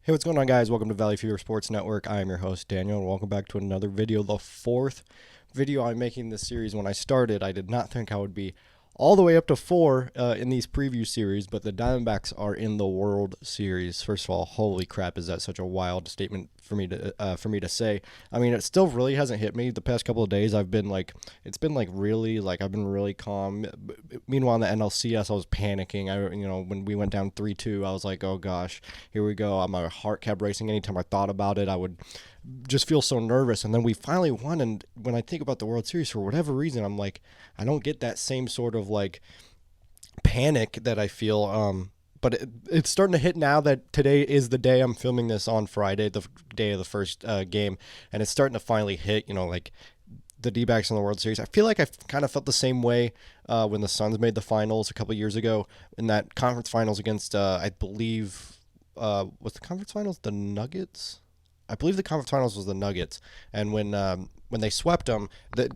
Hey, what's going on, guys? Welcome to Valley Fever Sports Network. I am your host, Daniel, and welcome back to another video, the fourth video I'm making this series. When I started, I did not think I would be all the way up to four in these preview series, but the Diamondbacks are in the World Series. First of all, holy crap, is that such a wild statement for me to say? I mean, it still really hasn't hit me. The past couple of days, I've been like I've been really calm. Meanwhile, in the NLCS, I was panicking. When we went down 3-2, I was like, oh gosh, here we go. My heart kept racing. Anytime I thought about it, I would just feel so nervous. And then we finally won. And when I think about the World Series, for whatever reason, I'm like, I don't get that same sort of like panic that I feel. But it's starting to hit now that today is the day I'm filming this on Friday, the day of the first game. And it's starting to finally hit, like the D-backs in the World Series. I feel like I kind of felt the same way when the Suns made the finals a couple years ago in that conference finals against, I believe, was the conference finals the Nuggets? I believe the conference finals was the Nuggets, and when they swept them,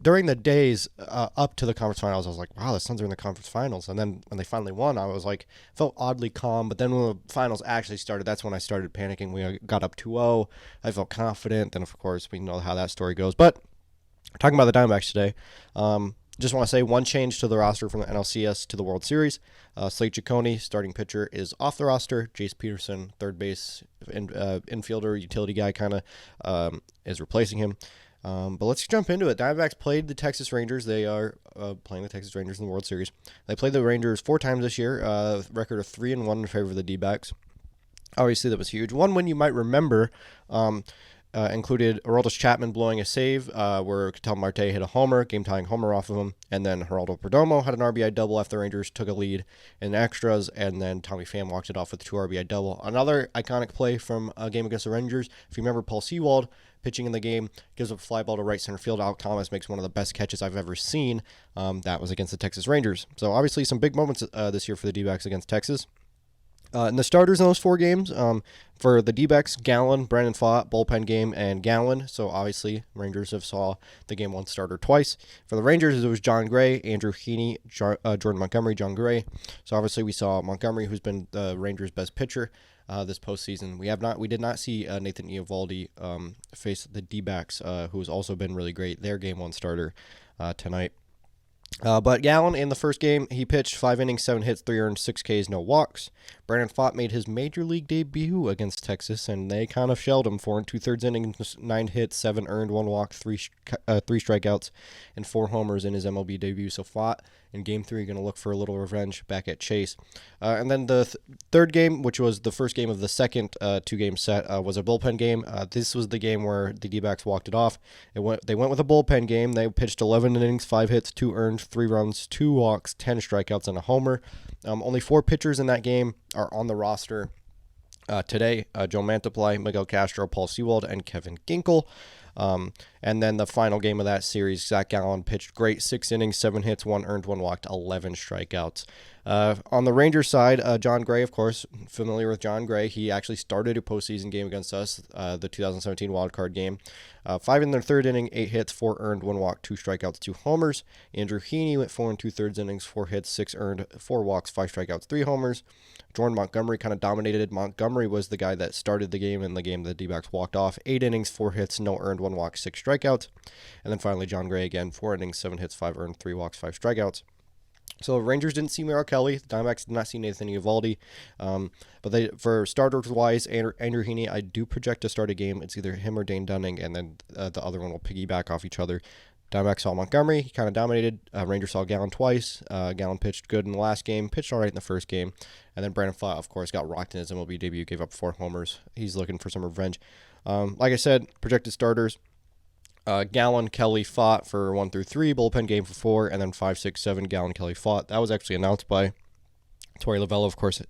during the days up to the conference finals, I was like, wow, the Suns are in the conference finals. And then when they finally won, I was like, felt oddly calm. But then when the finals actually started, that's when I started panicking. We got up 2-0. I felt confident. Then, of course, we know how that story goes. But talking about the Diamondbacks today, just want to say one change to the roster from the NLCS to the World Series. Slate Ciccone, starting pitcher, is off the roster. Jace Peterson, third base infielder, utility guy, kind of is replacing him. But let's jump into it. Diamondbacks played the Texas Rangers. They are playing the Texas Rangers in the World Series. They played the Rangers 4 times this year. Record of 3-1 in favor of the D-backs. Obviously, that was huge. One win you might remember included Aroldis Chapman blowing a save where Ketel Marte hit a homer, game-tying homer off of him, and then Geraldo Perdomo had an RBI double after the Rangers took a lead in extras, and then Tommy Pham walked it off with a 2 RBI double. Another iconic play from a game against the Rangers. If you remember, Paul Sewald pitching in the game gives up a fly ball to right center field. Alek Thomas makes one of the best catches I've ever seen. That was against the Texas Rangers. So obviously some big moments this year for the D-backs against Texas. And the starters in those 4 games, for the D-backs, Gallen, Brandon Pfaadt, bullpen game, and Gallen. So obviously, Rangers have saw the game 1 starter twice. For the Rangers, it was John Gray, Andrew Heaney, Jordan Montgomery, John Gray. So obviously, we saw Montgomery, who's been the Rangers' best pitcher this postseason. We did not see Nathan Eovaldi face the D-backs, who has also been really great. Their game 1 starter tonight. But Gallen, in the first game, he pitched 5 innings, 7 hits, 3 earned, 6 Ks, no walks. Brandon Pfaadt made his major league debut against Texas, and they kind of shelled him. 4 2/3 innings, 9 hits, 7 earned, 1 walk, 3 strikeouts, and 4 homers in his MLB debut. So Pfaadt in Game 3 going to look for a little revenge back at Chase. And then the third game, which was the first game of the second 2-game set, was a bullpen game. This was the game where the D-backs walked it off. They went with a bullpen game. They pitched 11 innings, 5 hits, 2 earned, 3 runs, 2 walks, 10 strikeouts, and a homer. Only 4 pitchers in that game are on the roster today. Joe Mantiply, Miguel Castro, Paul Sewald, and Kevin Ginkel. And then the final game of that series, Zach Gallen pitched great, 6 innings, 7 hits, 1 earned, 1 walked, 11 strikeouts. On the Rangers side, John Gray, of course, familiar with John Gray. He actually started a postseason game against us, the 2017 wildcard game. 5 in the third inning, 8 hits, 4 earned, 1 walk, 2 strikeouts, 2 homers. Andrew Heaney went 4 2/3 innings, 4 hits, 6 earned, 4 walks, 5 strikeouts, 3 homers. Jordan Montgomery kind of dominated. Montgomery was the guy that started the game in the game the D-backs walked off. 8 innings, 4 hits, no earned, 1 walk, 6 strikeouts. And then finally, John Gray again, 4 innings, 7 hits, 5 earned, 3 walks, 5 strikeouts. So Rangers didn't see Merrill Kelly. The Diamondbacks did not see Nathan Eovaldi. But for starters-wise, Andrew Heaney, I do project to start a game. It's either him or Dane Dunning, and then the other one will piggyback off each other. Diamondbacks saw Montgomery. He kind of dominated. Rangers saw Gallen twice. Gallen pitched good in the last game, pitched all right in the first game. And then Brandon Pfaadt, of course, got rocked in his MLB debut, gave up 4 homers. He's looking for some revenge. Like I said, projected starters. Gallen, Kelly, Pfaadt for 1 through 3, bullpen game for 4, and then 5, 6, 7, Gallen, Kelly, Pfaadt. That was actually announced by Torey Lovullo, of course.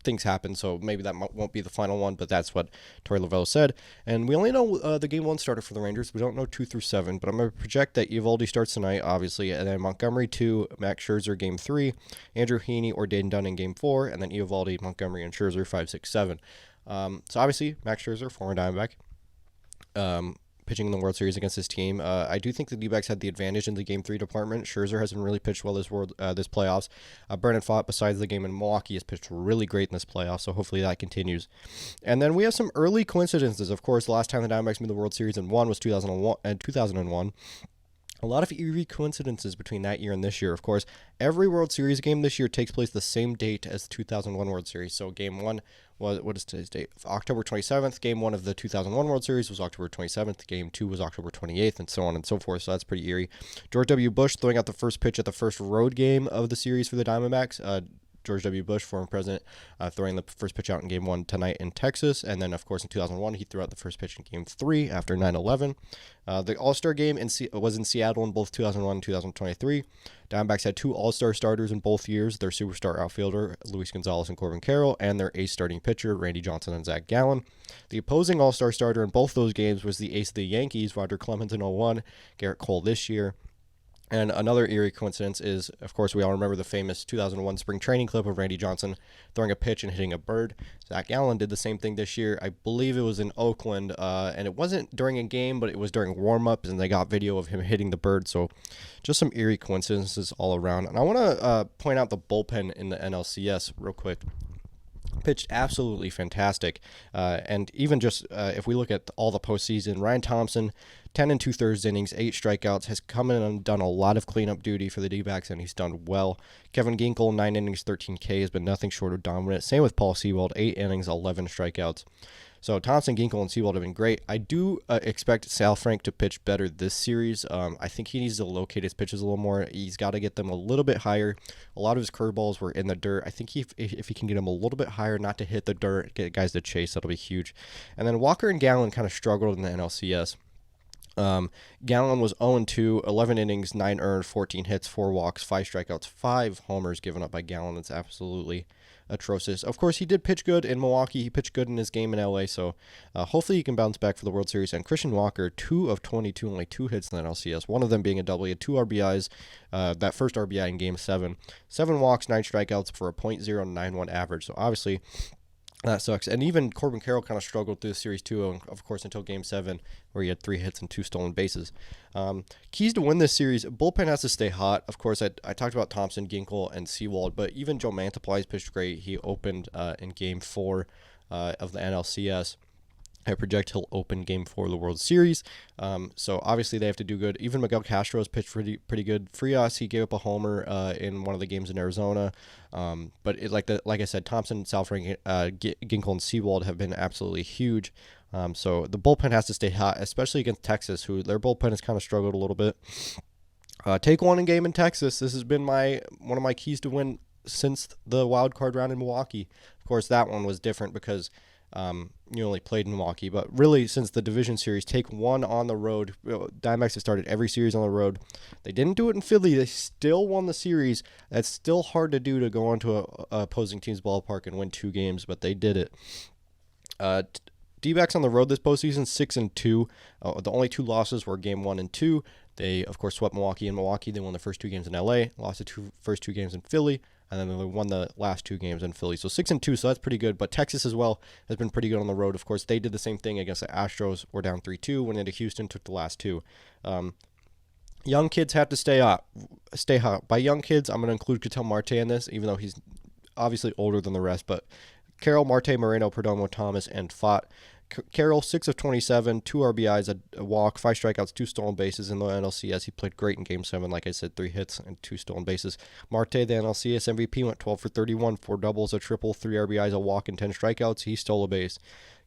Things happen, so maybe that won't be the final one, but that's what Torey Lovullo said. And we only know the game 1 starter for the Rangers. We don't know 2 through 7, but I'm going to project that Eovaldi starts tonight, obviously, and then Montgomery 2, Max Scherzer game 3, Andrew Heaney or Dane Dunning game 4, and then Eovaldi, Montgomery, and Scherzer 5, 6, 7. So obviously, Max Scherzer, former Diamondback. pitching in the World Series against his team. I do think the D-backs had the advantage in the Game 3 department. Scherzer hasn't really pitched well this playoffs. Brandon Pfaadt, besides the game in Milwaukee, has pitched really great in this playoff, so hopefully that continues. And then we have some early coincidences. Of course, last time the Diamondbacks made the World Series and won was 2001. A lot of eerie coincidences between that year and this year. Of course, every World Series game this year takes place the same date as the 2001 World Series. So Game 1 was, what is today's date? October 27th. Game 1 of the 2001 World Series was October 27th. Game 2 was October 28th, and so on and so forth. So that's pretty eerie. George W. Bush throwing out the first pitch at the first road game of the series for the Diamondbacks. George W. Bush, former president, throwing the first pitch out in Game 1 tonight in Texas. And then, of course, in 2001, he threw out the first pitch in Game 3 after 9/11. The All-Star game was in Seattle in both 2001 and 2023. Diamondbacks had 2 All-Star starters in both years, their superstar outfielder, Luis Gonzalez and Corbin Carroll, and their ace starting pitcher, Randy Johnson and Zach Gallen. The opposing All-Star starter in both those games was the ace of the Yankees, Roger Clemens in 2001, Garrett Cole this year. And another eerie coincidence is, of course, we all remember the famous 2001 spring training clip of Randy Johnson throwing a pitch and hitting a bird. Zach Gallen did the same thing this year. I believe it was in Oakland, and it wasn't during a game, but it was during warm-ups, and they got video of him hitting the bird. So just some eerie coincidences all around. And I want to point out the bullpen in the NLCS real quick. Pitched absolutely fantastic, and even just if we look at all the postseason, Ryan Thompson, 10 2/3 innings, 8 strikeouts, has come in and done a lot of cleanup duty for the D-backs, and he's done well. Kevin Ginkel, 9 innings, 13 K, has been nothing short of dominant. Same with Paul Sewald, 8 innings, 11 strikeouts. So Thompson, Ginkel, and Sewald have been great. I do expect Sal Frank to pitch better this series. I think he needs to locate his pitches a little more. He's got to get them a little bit higher. A lot of his curveballs were in the dirt. I think if he can get them a little bit higher, not to hit the dirt, get guys to chase, that'll be huge. And then Walker and Gallen kind of struggled in the NLCS. Gallen was 0-2, 11 innings, 9 earned, 14 hits, 4 walks, 5 strikeouts, 5 homers given up by Gallen. It's absolutely atrocious. Of course, he did pitch good in Milwaukee. He pitched good in his game in LA, so hopefully he can bounce back for the World Series. And Christian Walker, 2 of 22, only 2 hits in the NLCS, one of them being a double. He had 2 RBIs, that first RBI in Game 7. 7 walks, 9 strikeouts for a .091 average, so obviously that sucks. And even Corbin Carroll kind of struggled through the series too, of course, until Game 7, where he had 3 hits and 2 stolen bases. Keys to win this series, bullpen has to stay hot. Of course, I talked about Thompson, Ginkel, and Sewald, but even Joe Mantiply's pitched great. He opened in Game 4 of the NLCS. I project he'll open Game 4 of the World Series. So obviously they have to do good. Even Miguel Castro has pitched pretty good. Frias, he gave up a homer in one of the games in Arizona. But like I said, Thompson, Sal Frank, Ginkel, and Sewald have been absolutely huge. So the bullpen has to stay hot, especially against Texas, who their bullpen has kind of struggled a little bit. Take one in game in Texas. This has been one of my keys to win since the wild card round in Milwaukee. Of course, that one was different because you only played in Milwaukee, but really since the division series, take one on the road. Diamondbacks have started every series on the road. They didn't do it in Philly. They still won the series. That's still hard to do, to go onto a opposing team's ballpark and win 2 games, but they did it. D-backs on the road this postseason, 6-2. The only 2 losses were Game 1 and 2. They, of course, swept Milwaukee in Milwaukee. They won the first 2 games in LA, lost the first 2 games in Philly, and then they won the last 2 games in Philly. So 6-2, so that's pretty good. But Texas as well has been pretty good on the road. Of course, they did the same thing against the Astros. Were down 3-2, went into Houston, took the last 2. Young kids have to stay hot. By young kids, I'm going to include Ketel Marte in this, even though he's obviously older than the rest. But Carroll, Marte, Moreno, Perdomo, Thomas, and Pfaadt. Carroll, 6 of 27, 2 RBIs, a walk, 5 strikeouts, 2 stolen bases in the NLCS. He played great in Game 7, like I said, 3 hits and 2 stolen bases. Marte, the NLCS MVP, went 12 for 31, 4 doubles, a triple, 3 RBIs, a walk, and 10 strikeouts. He stole a base.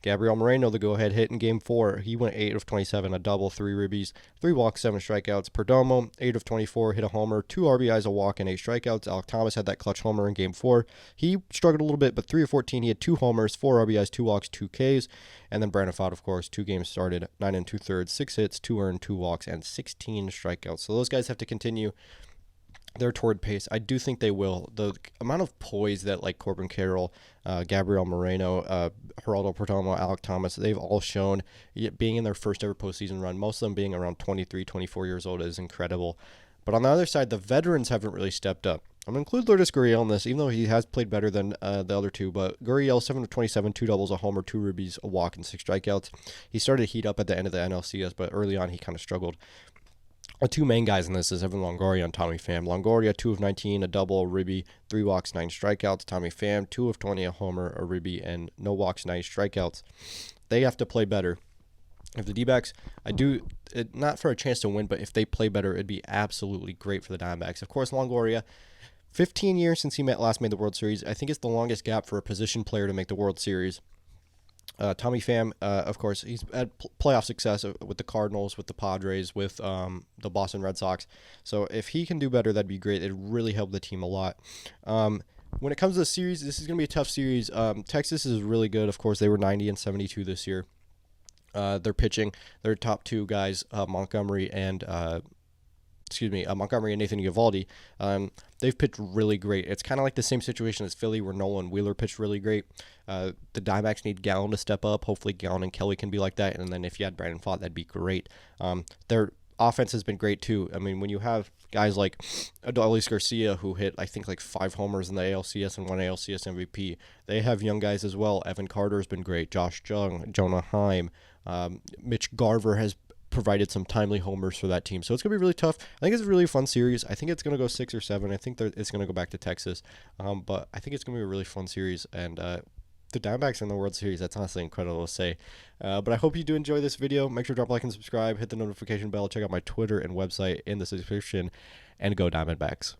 Gabriel Moreno, the go-ahead hit in Game 4. He went 8 of 27, a double, 3 ribbies, 3 walks, 7 strikeouts. Perdomo, 8 of 24, hit a homer, 2 RBIs, a walk, and 8 strikeouts. Alek Thomas had that clutch homer in Game 4. He struggled a little bit, but 3 of 14, he had 2 homers, 4 RBIs, 2 walks, 2 Ks. And then Brandon Pfaadt, of course, 2 games started, 9 2/3, 6 hits, 2 earned, 2 walks, and 16 strikeouts. So those guys have to continue their torrid pace. I do think they will. The amount of poise that like Corbin Carroll, Gabriel Moreno, Geraldo Perdomo, Alek Thomas, they've all shown, being in their first ever postseason run, most of them being around 23, 24 years old, is incredible. But on the other side, the veterans haven't really stepped up. I'm going to include Lourdes Gurriel in this, even though he has played better than the other two. But Gurriel, 7 of 27, 2 doubles, a homer, 2 ribbies, a walk, and 6 strikeouts. He started to heat up at the end of the NLCS, but early on he kind of struggled. The two main guys in this is Evan Longoria and Tommy Pham. Longoria, 2 of 19, a double, a ribby, 3 walks, 9 strikeouts. Tommy Pham, 2 of 20, a homer, a ribby, and no walks, 9 strikeouts. They have to play better. If the D-backs, not for a chance to win, but if they play better, it'd be absolutely great for the Diamondbacks. Of course, Longoria, 15 years since he last made the World Series. I think it's the longest gap for a position player to make the World Series. Tommy Pham, of course, he's had playoff success with the Cardinals, with the Padres, with the Boston Red Sox. So if he can do better, that'd be great. It'd really help the team a lot. When it comes to the series, this is going to be a tough series. Texas is really good. Of course, they were 90 and 72 this year. They're pitching. Their top two guys, Montgomery and Nathan Eovaldi, they've pitched really great. It's kind of like the same situation as Philly, where Nolan Wheeler pitched really great. The Diamondbacks need Gallen to step up. Hopefully, Gallen and Kelly can be like that. And then if you had Brandon Pfaadt, that'd be great. Their offense has been great too. I mean, when you have guys like Adolis Garcia, who hit, I think, like 5 homers in the ALCS and 1 ALCS MVP, they have young guys as well. Evan Carter has been great. Josh Jung, Jonah Heim, Mitch Garver has provided some timely homers for that team. So it's going to be really tough. I think it's a really fun series. I think it's going to go 6 or 7. I think it's going to go back to Texas. But I think it's going to be a really fun series. And the Diamondbacks in the World Series, that's honestly incredible to say. But I hope you do enjoy this video. Make sure to drop a like and subscribe. Hit the notification bell. Check out my Twitter and website in the description. And go Diamondbacks.